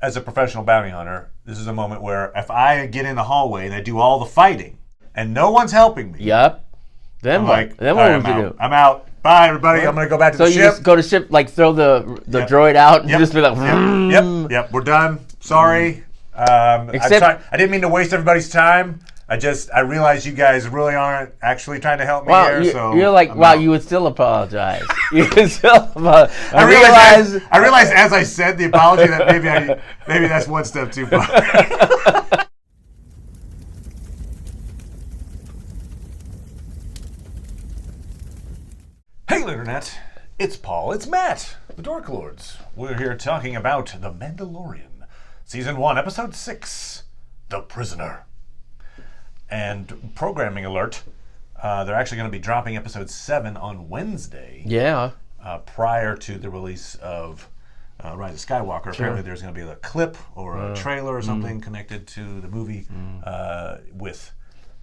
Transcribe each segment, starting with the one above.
as a professional bounty hunter, this is a moment where if I get in the hallway and I do all the fighting and no one's helping me. Yep. Then I'm what? like, Then what would you do? I'm out. Bye, everybody. I'm going to go back to the ship. So you just go to ship, like throw the droid out and just be like, Yep, we're done. Sorry. I didn't mean to waste everybody's time. I realize you guys really aren't actually trying to help me here. You're like, wow, you would still apologize. You would still apologize. I realized as I said the apology that maybe that's one step too far. Hey, Internet. It's Paul. It's Matt, the Dork Lords. We're here talking about The Mandalorian, Season 1, Episode 6, The Prisoner. And programming alert, they're actually going to be dropping Episode 7 on Wednesday. Yeah. Prior to the release of Rise of Skywalker. Sure. Apparently there's going to be a clip or a trailer or something connected to the movie with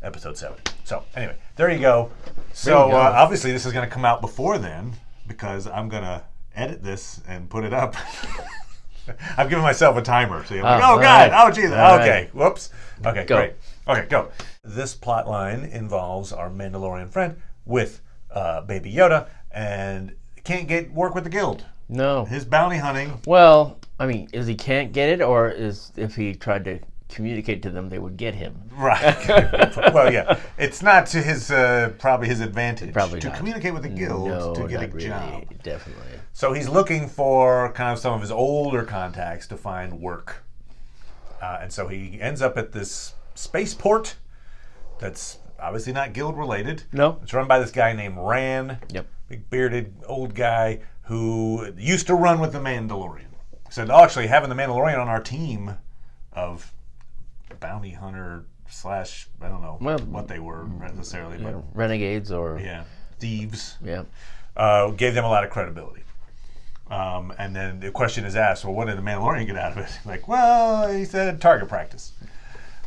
Episode 7. So, anyway, there you go. So, obviously, this is going to come out before then because I'm going to edit this and put it up. I've given myself a timer. So, God. Right. Oh, Jesus. Okay. Right. Whoops. Okay, go. Great. Okay, go. This plot line involves our Mandalorian friend with Baby Yoda and can't work with the guild. No. His bounty hunting. Well, I mean, is he can't get it, or is if he tried to communicate to them, they would get him? Right. Well, yeah. It's not to his probably his advantage to communicate with the guild to get a job. Definitely. So he's looking for kind of some of his older contacts to find work. And so he ends up at this spaceport that's obviously not guild related. No. It's run by this guy named Ran. Yep. Big bearded old guy who used to run with the Mandalorian. He said, actually, having the Mandalorian on our team of bounty hunter / I don't know what they were necessarily. Yeah, but renegades or thieves. Yeah. Gave them a lot of credibility. And then the question is asked, well, what did the Mandalorian get out of it? Like, well, he said target practice.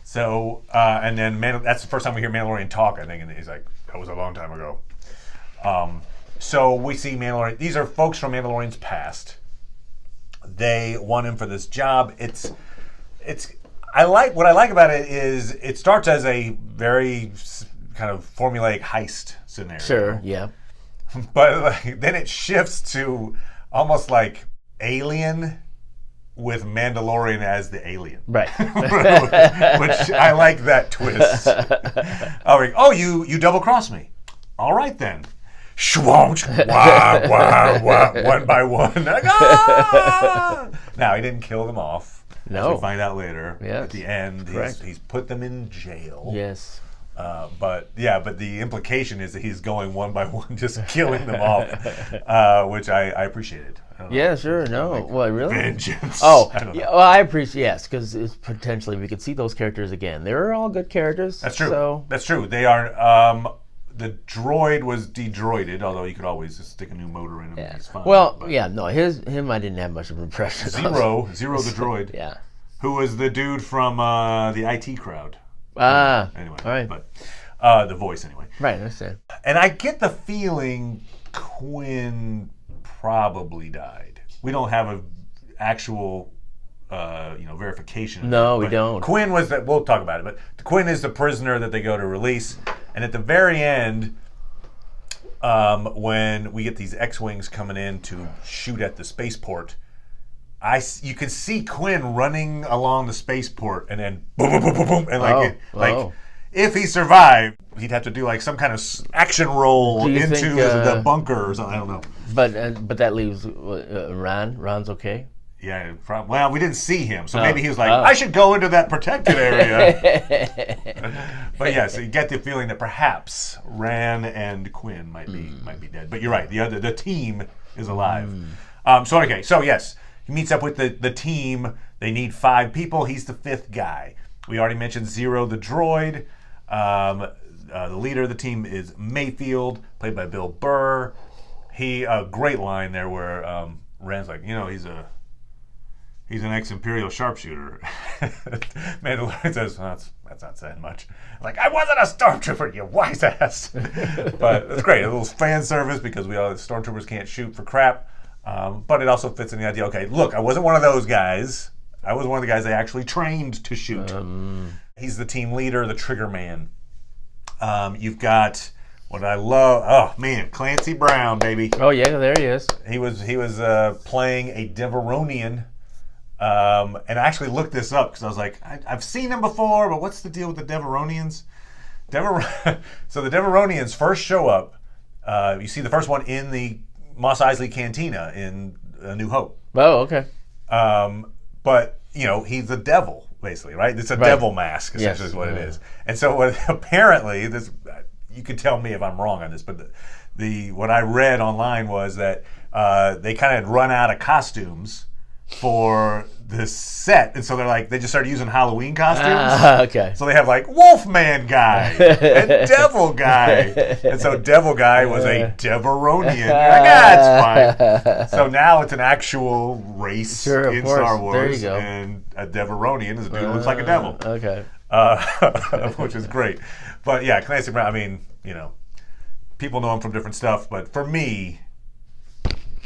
So, and then that's the first time we hear Mandalorian talk, I think, and he's like, that was a long time ago. So we see Mandalorian. These are folks from Mandalorian's past. They want him for this job. What I like about it is it starts as a very kind of formulaic heist scenario. Sure, yeah. But then it shifts to almost like Alien with Mandalorian as the alien. Right. Which I like that twist. Oh, you double-crossed me. All right, then. Shwonch, wah, wah, wah, one by one. Now, he didn't kill them off. No. As we find out later. Yes. At the end, he's put them in jail. Yes. But the implication is that he's going one by one, just killing them off, which I appreciated. Yeah, sure. No. Like, well, really? Vengeance. Oh, well, I appreciate, yes, because it's potentially we could see those characters again. They're all good characters. That's true. So. That's true. They are. The droid was de-droided, although you could always just stick a new motor in him. Yeah. He's fine. Well, him I didn't have much of an impression. Zero the droid. Yeah. Who was the dude from the IT crowd. Anyway. All right. But the voice anyway. Right, I understand. And I get the feeling Quinn probably died. We don't have an actual verification. No, we don't. Quinn was that. We'll talk about it. But Quinn is the prisoner that they go to release. And at the very end, when we get these X-wings coming in to shoot at the spaceport, you can see Quinn running along the spaceport, and then boom, boom, boom, boom, boom, and if he survived, he'd have to do like some kind of action roll into the bunker or something. I don't know. But that leaves Ron. Ron's okay. Yeah, well, we didn't see him, so maybe he was like, I should go into that protected area. But yes, you get the feeling that perhaps Ran and Quinn might be dead. But you're right, the team is alive. So yes, he meets up with the team. They need 5 people. He's the 5th guy. We already mentioned Zero the droid. The leader of the team is Mayfield, played by Bill Burr. A great line there where Ran's like, he's an ex-Imperial sharpshooter. Mandalorian says, that's not saying much. Like, I wasn't a stormtrooper, you wise ass. But it's great. A little fan service because we all stormtroopers can't shoot for crap. But it also fits in the idea, okay, look, I wasn't one of those guys. I was one of the guys they actually trained to shoot. He's the team leader, the trigger man. You've got what I love. Oh man, Clancy Brown, baby. Oh yeah, there he is. He was playing a Deveronian. And I actually looked this up because I was like, I've seen him before, but what's the deal with the Deveronians? So the Deveronians first show up. You see the first one in the Mos Eisley Cantina in A New Hope. Oh, okay. But, he's a devil, basically, right? It's a devil mask, essentially, is what it is. And so apparently, this you could tell me if I'm wrong on this, but what I read online was that they kind of had run out of costumes for this set, and so they just started using Halloween costumes. Okay. So they have Wolfman guy and Devil guy, and so Devil guy was a Deveronian. It's fine. So now it's an actual race in Star Wars. There you go. And a Deveronian is a dude who looks like a devil. Okay. Which is great. But yeah, Clancy Brown. I mean, people know him from different stuff, but for me,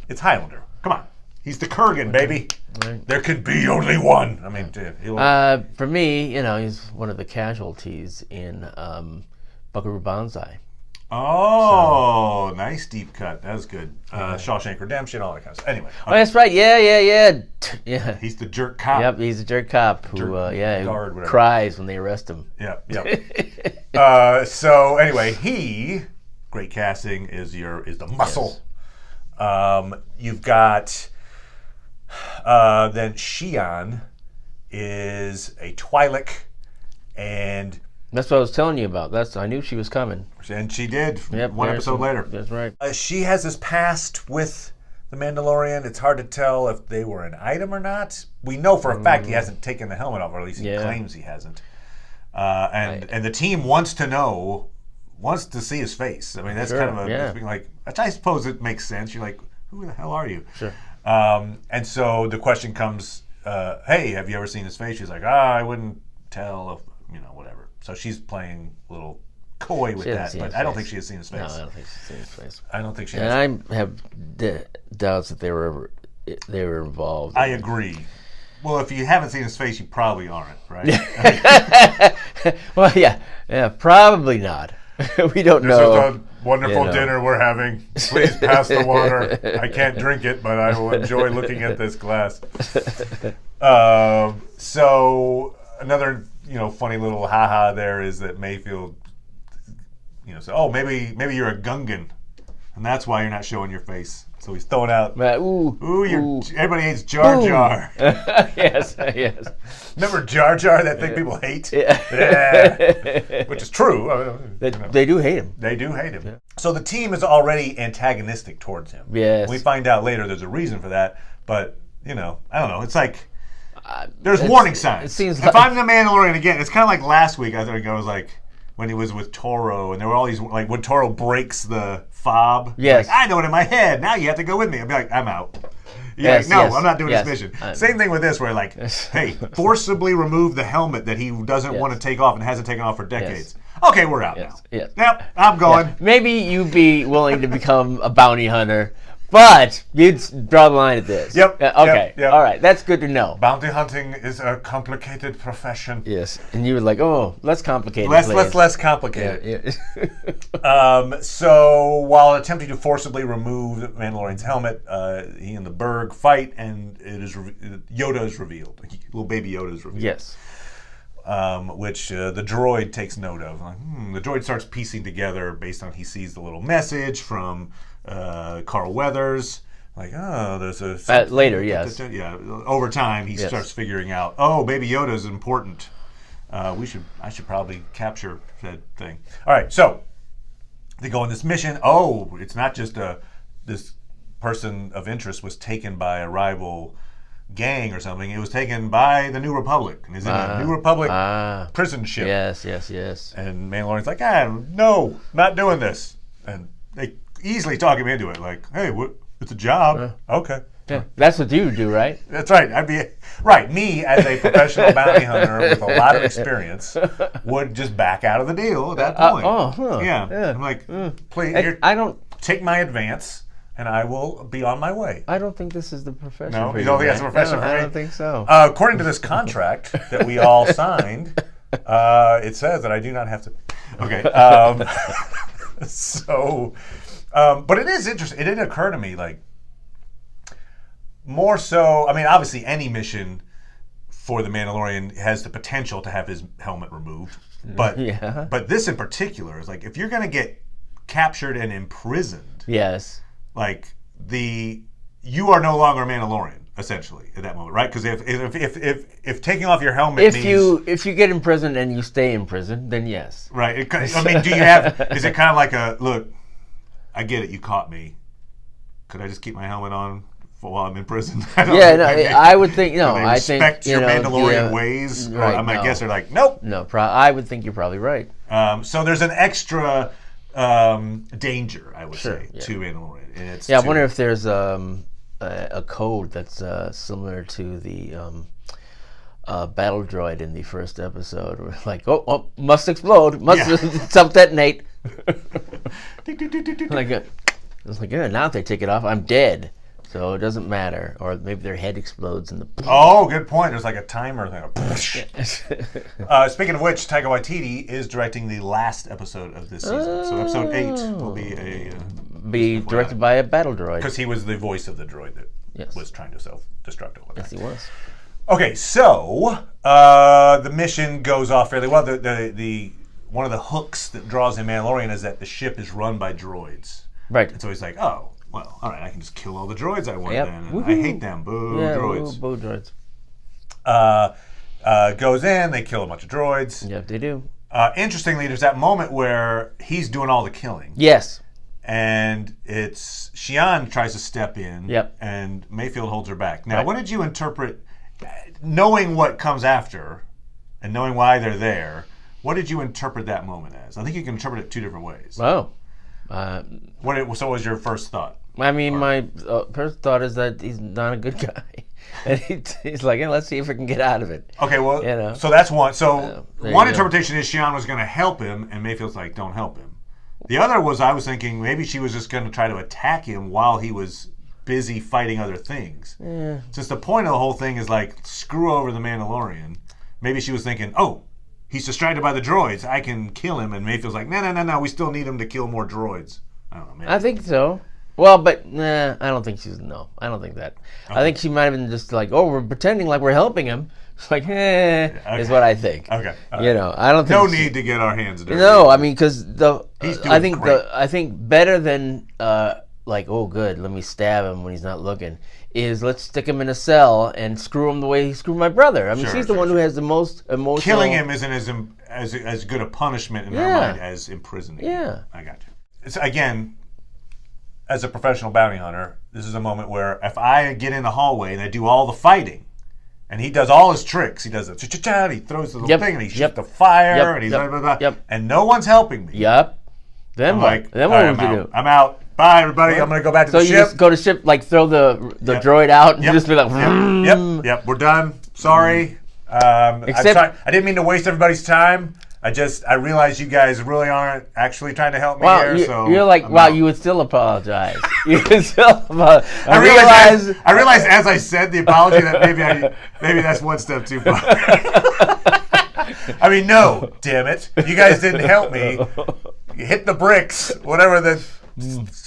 it's Highlander. Come on. He's the Kurgan, baby. Right. There could be only one. I mean, for me, he's one of the casualties in Buckaroo Banzai. Oh, nice deep cut. That was good. Shawshank Redemption, all that kind of stuff. Anyway. Okay. Oh, that's right. Yeah. He's the jerk cop. Yep, he's a jerk cop who cries when they arrest him. Yep. So anyway, great casting, is the muscle. Yes. You've got. Then Shion is a Twi'lek, and that's what I was telling you about. I knew she was coming, and she did. Yep, one episode later. That's right. She has this past with the Mandalorian. It's hard to tell if they were an item or not. We know for a fact he hasn't taken the helmet off, or at least he claims he hasn't. And the team wants to see his face. I mean, that's kind of I suppose it makes sense. You're like, who the hell are you? Sure. And so the question comes, hey, have you ever seen his face? She's like, I wouldn't tell if, whatever. So she's playing a little coy with that, but I don't think she has seen his face. No, I don't think she's seen his face. I don't think she has. And I have doubts that they were involved. I agree. Well, if you haven't seen his face, you probably aren't, right? Well, yeah, probably not. We don't know. This is a wonderful dinner we're having. Please pass the water. I can't drink it, but I will enjoy looking at this glass. So another, funny little haha there is that Mayfield, said, oh, maybe you're a Gungan, and that's why you're not showing your face. So he's throwing out, everybody hates Jar Jar. Yes. Remember Jar Jar, that thing people hate? Yeah. Which is true. They do hate him. They do hate him. Yeah. So the team is already antagonistic towards him. Yes. We find out later there's a reason for that, but, I don't know. It's like, there's warning signs. It seems if I'm the Mandalorian again, it's kind of like last week, I think I was like, when he was with Toro, and there were all these, when Toro breaks the fob. Yes. I know it in my head. Now you have to go with me. I'd be like, I'm out. I'm not doing this mission. Same thing with this, where hey, forcibly remove the helmet that he doesn't want to take off and hasn't taken off for decades. Yes. Okay, we're out now. Yes. Yep, I'm going. Yeah. Maybe you'd be willing to become a bounty hunter, but you'd draw the line at this. Yep. Okay. Yep. All right. That's good to know. Bounty hunting is a complicated profession. Yes. And you were like, less complicated. Less complicated. Yeah. So while attempting to forcibly remove the Mandalorian's helmet, he and the Berg fight, and Yoda is revealed. Little baby Yoda is revealed. Yes. Which the droid takes note of. The droid starts piecing together based on he sees the little message from Carl Weathers. There's a... later, yes. Yeah, over time he starts figuring out, baby Yoda is important. I should probably capture that thing. All right, so they go on this mission. It's not just this person of interest was taken by a rival gang or something. It was taken by the New Republic, and is in a New Republic prison ship. Yes. And Mandalorian's like, no, not doing this. And they easily talk him into it, like, hey, it's a job. Okay. Yeah, that's what you do, right? That's right. Me as a professional bounty hunter with a lot of experience would just back out of the deal at that point. Yeah. I'm like, please, take my advance and I will be on my way. I don't think this is the profession. No, for you don't think that's man. the profession for me? I don't think so. According to this contract that we all signed, it says that I do not have to. Okay. So, but it is interesting. It didn't occur to me, like, more so. I mean, obviously, any mission for the Mandalorian has the potential to have his helmet removed. But but this in particular is like, if you're going to get captured and imprisoned, yes, like you are no longer a Mandalorian essentially at that moment, right? Because if taking off your helmet if you get imprisoned and you stay in prison, then yes, right? I mean, do you have? Is it kind of like a look? I get it. You caught me. Could I just keep my helmet on while I'm in prison? I would think no. Do they I think respect your Mandalorian ways. Right, I guess they're like, nope. No, I would think you're probably right. So there's an extra danger, I would say, to Mandalorian. And it's I wonder if there's a code that's similar to the battle droid in the first episode. Where like, oh, must explode, must self-detonate. It's like, now if they take it off, I'm dead. So it doesn't matter. Or maybe their head explodes in the... Oh, good point. There's like a timer thing. Speaking of which, Taika Waititi is directing the last episode of this season. So episode 8 will be directed by a battle droid. Because he was the voice of the droid that was trying to self-destruct. Yes, he was. Okay, so the mission goes off fairly well. The one of the hooks that draws in Mandalorian is that the ship is run by droids. Right. And so he's like, oh, well, all right, I can just kill all the droids I want then. And Woo-hoo. I hate them. Boo, droids. Boo, droids. Goes in, they kill a bunch of droids. Yep, they do. Interestingly, there's that moment where he's doing all the killing. Yes. And it's Xi'an tries to step in. Yep. And Mayfield holds her back. Now, what did you interpret, knowing what comes after and knowing why they're there, what did you interpret that moment as? I think you can interpret it two different ways. Oh. So was your first thought? I mean, my first thought is that he's not a good guy. And he's like, let's see if we can get out of it. Okay, well, so that's one. So one interpretation is Xi'an was going to help him, and Mayfield's like, don't help him. The other was I was thinking maybe she was just going to try to attack him while he was busy fighting other things. Yeah. Since the point of the whole thing is like, screw over the Mandalorian, maybe she was thinking, oh, he's distracted by the droids. I can kill him. And Mayfield's like, no. We still need him to kill more droids. I don't know. Maybe. I think so. Well, but I don't think she's, I don't think that. Okay. I think she might have been just like, oh, we're pretending like we're helping him. It's like, is what I think. Okay. I don't think. No need to get our hands dirty. No, I mean, because I think better than like, oh, good, let me stab him when he's not looking, is let's stick him in a cell and screw him the way he screwed my brother. I mean, she's the one who has the most emotional... Killing him isn't as good a punishment in her mind as imprisoning him. Yeah. I got you. It's, again, as a professional bounty hunter, this is a moment where if I get in the hallway and I do all the fighting, and he does all his tricks, he does the cha-cha-cha, he throws the little thing, and he shoots the fire, and he's blah, blah, blah, and no one's helping me. Then I'm what? like, then what would you do? I'm out. Bye, everybody. I'm going to go back to the ship. So you just go to ship, like throw the droid out and just be like, Yep, we're done. Sorry. I didn't mean to waste everybody's time. I realized you guys really aren't actually trying to help me here. So you're like, wow, you would still apologize. You would still apologize. I realized as I said the apology that maybe that's one step too far. I mean, no, damn it. You guys didn't help me. You hit the bricks, whatever the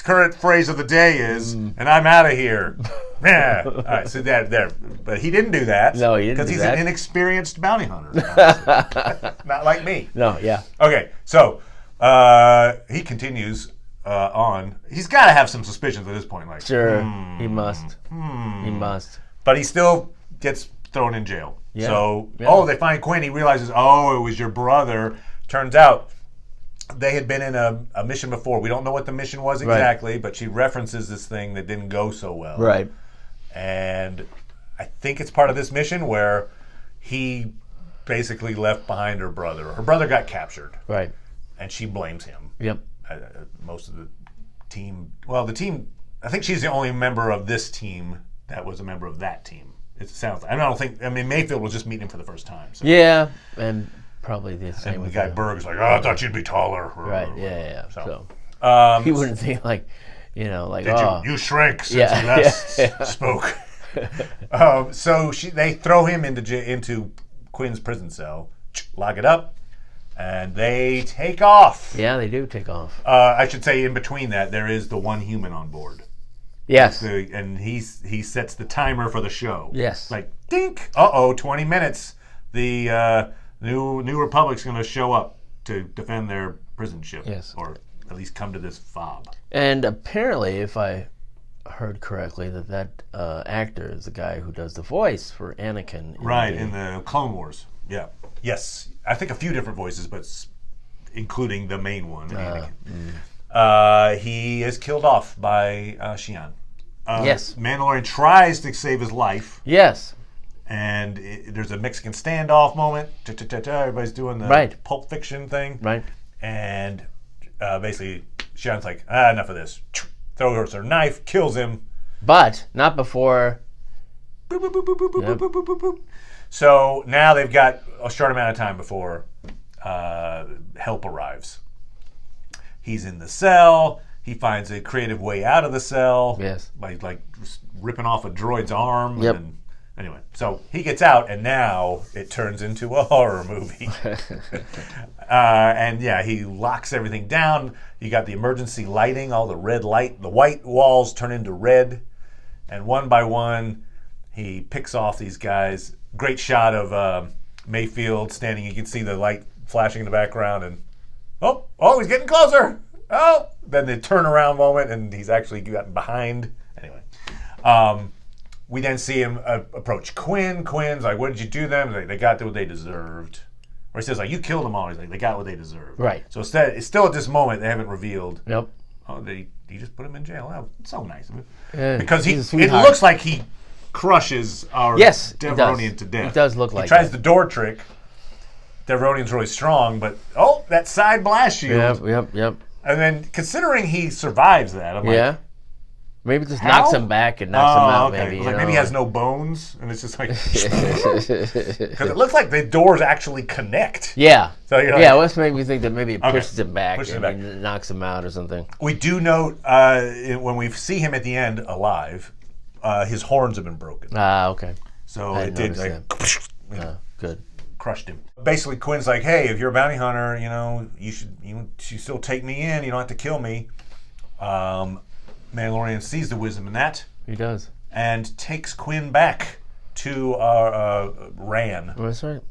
current phrase of the day is, and I'm out of here. Yeah. All right, so there. But he didn't do that. No, he didn't do that. Because he's an inexperienced bounty hunter. Not like me. No, yeah. Okay, so he continues on. He's got to have some suspicions at this point. Like, sure, he must. He must. But he still gets thrown in jail. Yeah. So, they find Quinn. He realizes, it was your brother. Turns out they had been in a mission before. We don't know what the mission was exactly, but she references this thing that didn't go so well. Right. And I think it's part of this mission where he basically left behind her brother. Her brother got captured. Right. And she blames him. Yep. Most of the team, I think she's the only member of this team that was a member of that team. It sounds like. Mayfield was just meeting him for the first time. So. Yeah, and probably the same. And the guy Berg's like, I thought you'd be taller. Right, yeah. So he wouldn't think like, You know, like, you shrank since you last spoke. So they throw him into Quinn's prison cell, lock it up, and they take off. Yeah, they do take off. I should say in between that, there is the one human on board. Yes. And he sets the timer for the show. Yes. Like, dink, 20 minutes. The New Republic's going to show up to defend their prison ship. Yes. Or at least come to this fob. And apparently, if I heard correctly, that actor is the guy who does the voice for Anakin. In the Clone Wars. Yeah. Yes. I think a few different voices, but including the main one, Anakin. He is killed off by Xi'an. Yes. Mandalorian tries to save his life. Yes. And there's a Mexican standoff moment. Everybody's doing the Pulp Fiction thing. Right. And basically, Xi'an's like, enough of this. Throws her knife, kills him. But not before. Boop, boop, boop, boop, boop, boop, boop, boop, boop, boop. So now they've got a short amount of time before help arrives. He's in the cell. He finds a creative way out of the cell. Yes. By like ripping off a droid's arm. Yep. And anyway, so he gets out, and now it turns into a horror movie. And yeah, he locks everything down. You got the emergency lighting, all the red light. The white walls turn into red. And one by one, he picks off these guys. Great shot of Mayfield standing. You can see the light flashing in the background. And oh, he's getting closer. Oh, then the turnaround moment, and he's actually gotten behind. Anyway, we then see him approach Quinn. Quinn's like, "What did you do to them? They got what they deserved." Or he says, "Like, you killed them all." He's like, "They got what they deserved." Right. So instead, it's still at this moment they haven't revealed. Yep. Oh, he just put him in jail. Oh, it's so nice of him. Yeah, because it looks like he crushes our Devaronian to death. It does look like he tries the door trick. Devaronian's really strong, but that side blast shield. Yep. And then, considering he survives that, I'm like, maybe it just knocks him back and knocks him out. Okay. Maybe maybe he has no bones, and it's just like because it looks like the doors actually connect. Yeah. So you're like, let's make me think that maybe it pushes him back, and knocks him out or something. We do note when we see him at the end alive, his horns have been broken. Okay. So it did good. Crushed him. Basically, Quinn's like, "Hey, if you're a bounty hunter, you should still take me in. You don't have to kill me." Mandalorian sees the wisdom in that. He does. And takes Quinn back to Ran. Oh, that's right.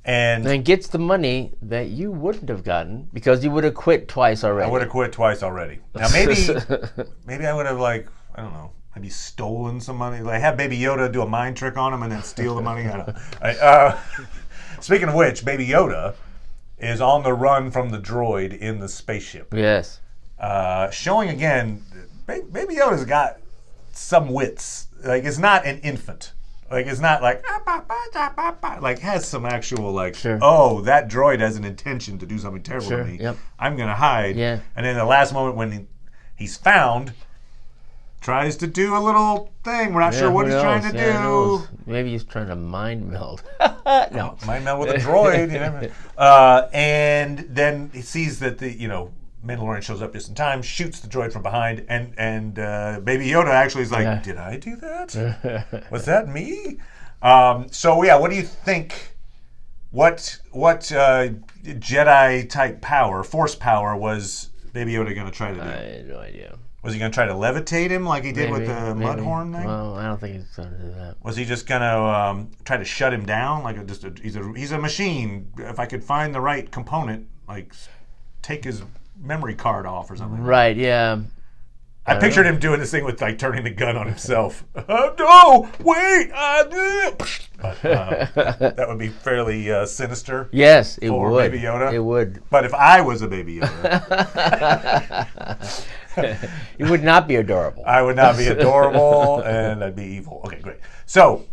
And then gets the money that you wouldn't have gotten because you would have quit twice already. I would have quit twice already. Now maybe I would have I don't know, maybe stolen some money. Like have Baby Yoda do a mind trick on him and then steal the money. I don't know. Speaking of which, Baby Yoda is on the run from the droid in the spaceship. Yes. Showing again, Baby Yoda's got some wits. Like, it's not an infant. Like, it's not like, like, has some actual, like, that droid has an intention to do something terrible to me. Yep. I'm going to hide. Yeah. And then the last moment when he's found, tries to do a little thing. We're not sure what he's trying to do. Maybe he's trying to mind meld. No. Mind meld with a droid. And then he sees that Mandalorian shows up just in time, shoots the droid from behind, and Baby Yoda actually is like, "Did I do that? Was that me?" What do you think? What Jedi type power, Force power, was Baby Yoda going to try to do? I have no idea. Was he going to try to levitate him like he did with the Mudhorn thing? Well, I don't think he's going to do that. Was he just going to try to shut him down? Like he's a machine. If I could find the right component, like take his memory card off or something. Right, yeah. I pictured him doing this thing with like turning the gun on himself. No, wait! But, that would be fairly sinister. Yes, it would. Baby Yoda. It would. But if I was a Baby Yoda, it would not be adorable. I would not be adorable, and I'd be evil. Okay, great. So,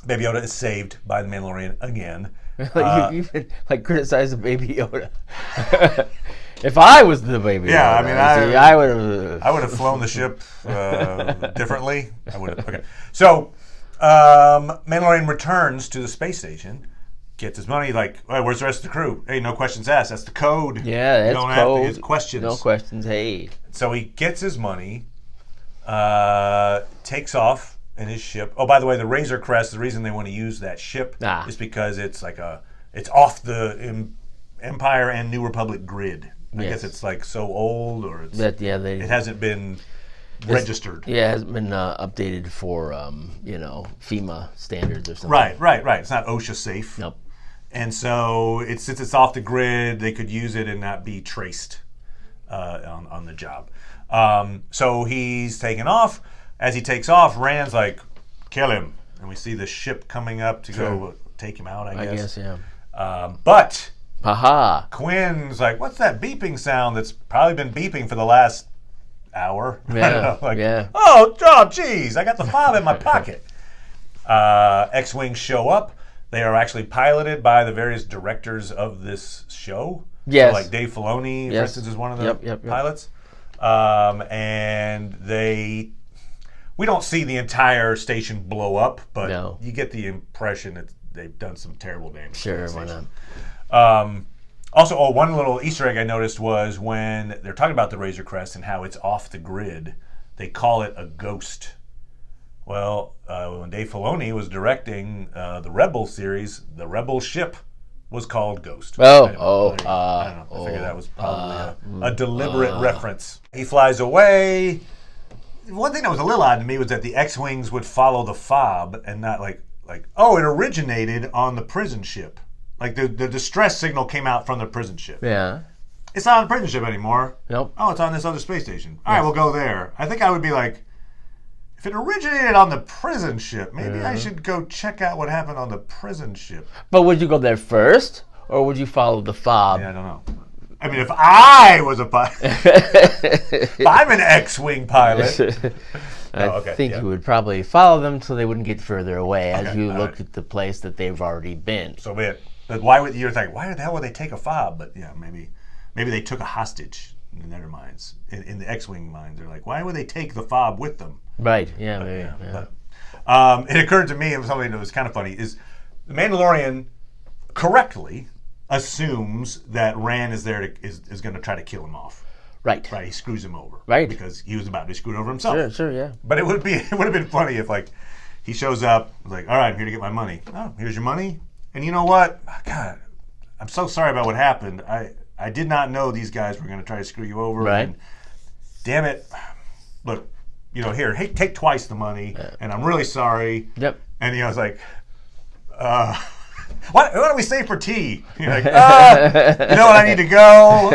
Baby Yoda is saved by the Mandalorian again. You even criticize the Baby Yoda. If I was the Baby Yoda, I would have flown the ship differently. I would have. Okay. So, Mandalorian returns to the space station, gets his money. Like, hey, where's the rest of the crew? Hey, no questions asked. That's the code. Yeah, that's code. Have to get questions. No questions. Hey. So he gets his money, takes off in his ship. Oh, by the way, the Razor Crest. The reason they want to use that ship is because it's like it's off the Empire and New Republic grid. I guess it's like so old, or it hasn't been registered. Yeah, it hasn't been updated for FEMA standards or something. Right. It's not OSHA safe. Nope. And so since it's off the grid, they could use it and not be traced on the job. So he's taken off. As he takes off, Rand's like, kill him. And we see the ship coming up to go take him out, I guess. Yeah. But Quinn's like, what's that beeping sound that's probably been beeping for the last hour? Yeah. Oh, geez, I got the fob in my pocket. X-Wings show up. They are actually piloted by the various directors of this show. Yes. So like Dave Filoni, for instance, is one of the pilots. And we don't see the entire station blow up, but you get the impression that they've done some terrible damage. Sure, why not? Also, one little Easter egg I noticed was when they're talking about the Razor Crest and how it's off the grid, they call it a ghost. Well, when Dave Filoni was directing the Rebel series, the Rebel ship was called Ghost. I don't know. I figured that was probably a deliberate reference. He flies away. One thing that was a little odd to me was that the X-Wings would follow the fob and not like it originated on the prison ship. Like the distress signal came out from the prison ship. Yeah. It's not on the prison ship anymore. Nope. Oh, it's on this other space station. All right, we'll go there. I think I would be like, if it originated on the prison ship, maybe I should go check out what happened on the prison ship. But would you go there first, or would you follow the fob? Yeah, I don't know. I mean, if I was a pilot, if I'm an X-Wing pilot, I think you would probably follow them so they wouldn't get further away as you looked at the place that they've already been. So but why would you're like, why the hell would they take a fob? But yeah, maybe they took a hostage in their minds. In the X-Wing minds, they're like, why would they take the fob with them? Right. Yeah. Maybe. Yeah. But, it occurred to me, and something that was kind of funny, is the Mandalorian correctly assumes that Rand is there is going to try to kill him off. Right. He screws him over. Right. Because he was about to be screwed over himself. Sure, yeah. But it would have been funny if he shows up, like, all right, I'm here to get my money. Oh, here's your money. And you know what? God, I'm so sorry about what happened. I did not know these guys were going to try to screw you over. Right. And, damn it. Look, here, hey, take twice the money, and I'm really sorry. Yep. And I was like, what do we say for tea? You're like, you know what, I need to go.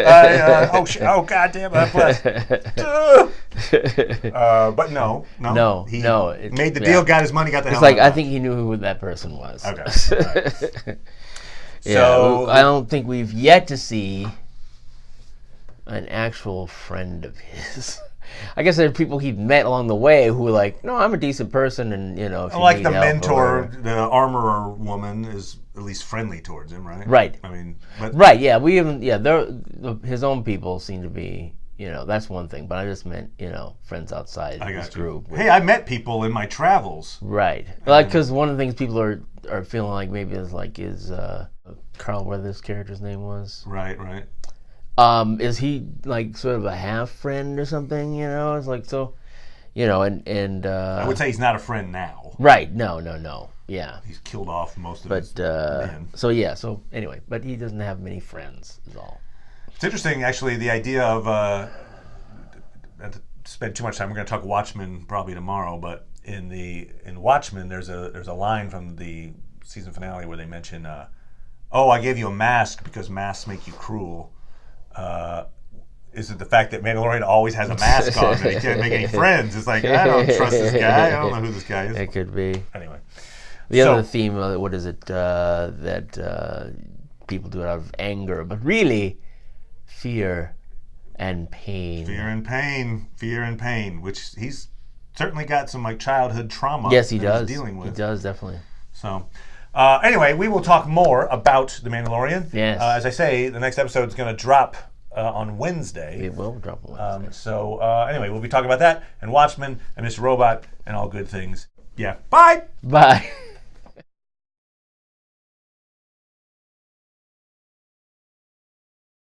God damn it. But no. He made the deal, got his money, got the hell out. It's like, I think he knew who that person was. Okay. Right. So I don't think we've yet to see an actual friend of his. I guess there are people he'd met along the way who were like, no, I'm a decent person, and if you like the need help mentor, the armorer woman is at least friendly towards him, right? Right. I mean, right. Yeah, we even his own people seem to be. That's one thing, but I just meant, friends outside his group. Hey, I met people in my travels. Right. Like, because one of the things people are feeling like maybe is Carl Weathers' character's name was. Right. Is he like sort of a half friend or something? It's like so, and I would say he's not a friend now. Right. No. Yeah. He's killed off most of his men. So anyway, but he doesn't have many friends. Is all. It's interesting, actually, the idea of. Not to spend too much time. We're going to talk Watchmen probably tomorrow, but in Watchmen, there's a line from the season finale where they mention, I gave you a mask because masks make you cruel. Is it the fact that Mandalorian always has a mask on and he can't make any friends? It's like, I don't trust this guy. I don't know who this guy is. It could be. Anyway. The other theme, what is it, that people do it out of anger, but really fear and pain. Fear and pain, which he's certainly got some childhood trauma. Yes, he does. He's dealing with. He does, definitely. So, anyway, we will talk more about The Mandalorian. Yes. As I say, the next episode is going to drop on Wednesday. It will drop on Wednesday. Anyway, we'll be talking about that and Watchmen and Mr. Robot and all good things. Yeah. Bye. Bye.